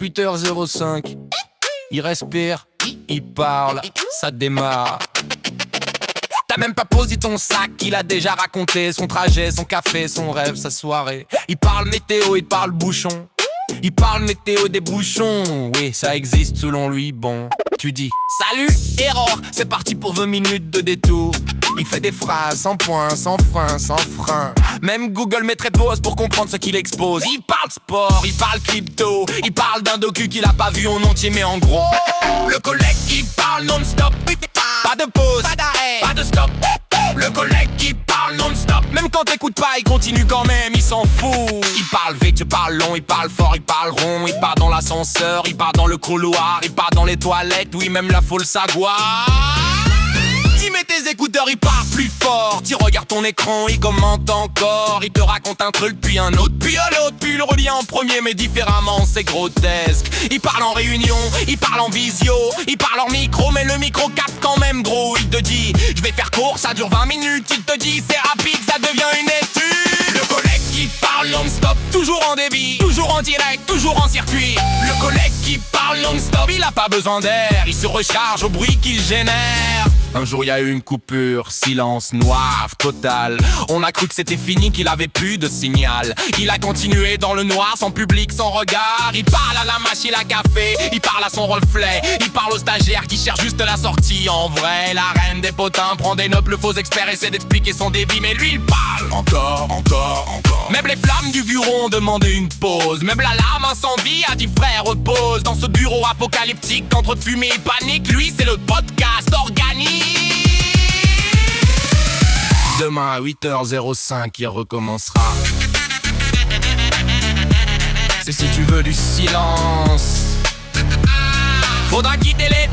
8h05, il respire, il parle, ça démarre. T'as même pas posé ton sac, il a déjà raconté son trajet, son café, son rêve, sa soirée. Il parle météo, il parle bouchon. Il parle météo des bouchons, oui ça existe selon lui, bon. Tu dis salut, erreur, c'est parti pour 20 minutes de détour. Il fait des phrases sans point, sans frein, sans frein. Même Google mettrait pause pour comprendre ce qu'il expose. Il parle sport, il parle crypto, il parle d'un docu qu'il a pas vu en entier mais en gros. Le collègue qui parle non-stop, pas de pause, pas d'arrêt, pas de stop. Le collègue qui parle non-stop, même quand t'écoutes pas il continue quand même, il s'en fout. Il parle vite, il parle long, il parle fort, il parle rond. Il part dans l'ascenseur, il part dans le couloir, il part dans les toilettes, oui même la foule savoir. Tu mets tes écouteurs, il part plus fort. Tu regardes ton écran, il commente encore. Il te raconte un truc, puis un autre, puis un autre. Puis il revient en premier, mais différemment, c'est grotesque. Il parle en réunion, il parle en visio, il parle en micro, mais le micro capte quand même gros. Il te dit, je vais faire court, ça dure 20 minutes. Il te dit, c'est rapide, ça devient une étude. Le collègue qui parle non-stop, toujours en débit, toujours en direct, toujours en circuit. Le collègue qui parle non-stop, il a pas besoin d'air, il se recharge au bruit qu'il génère. Un jour y a eu une coupure, silence noir total. On a cru que c'était fini, qu'il avait plus de signal. Il a continué dans le noir, sans public, sans regard. Il parle à la machine à café, il parle à son reflet. Il parle au stagiaire qui cherche juste la sortie. En vrai, la reine des potins prend des notes, le faux expert essaie d'expliquer son débit. Mais lui il parle encore. Même les flammes du bureau ont demandé une pause. Même l'alarme incendie a dit frère repose. Dans ce bureau apocalyptique, entre fumée et panique, lui c'est le podcast organique. Demain à 8h05 il recommencera. C'est si tu veux du silence, faudra quitter les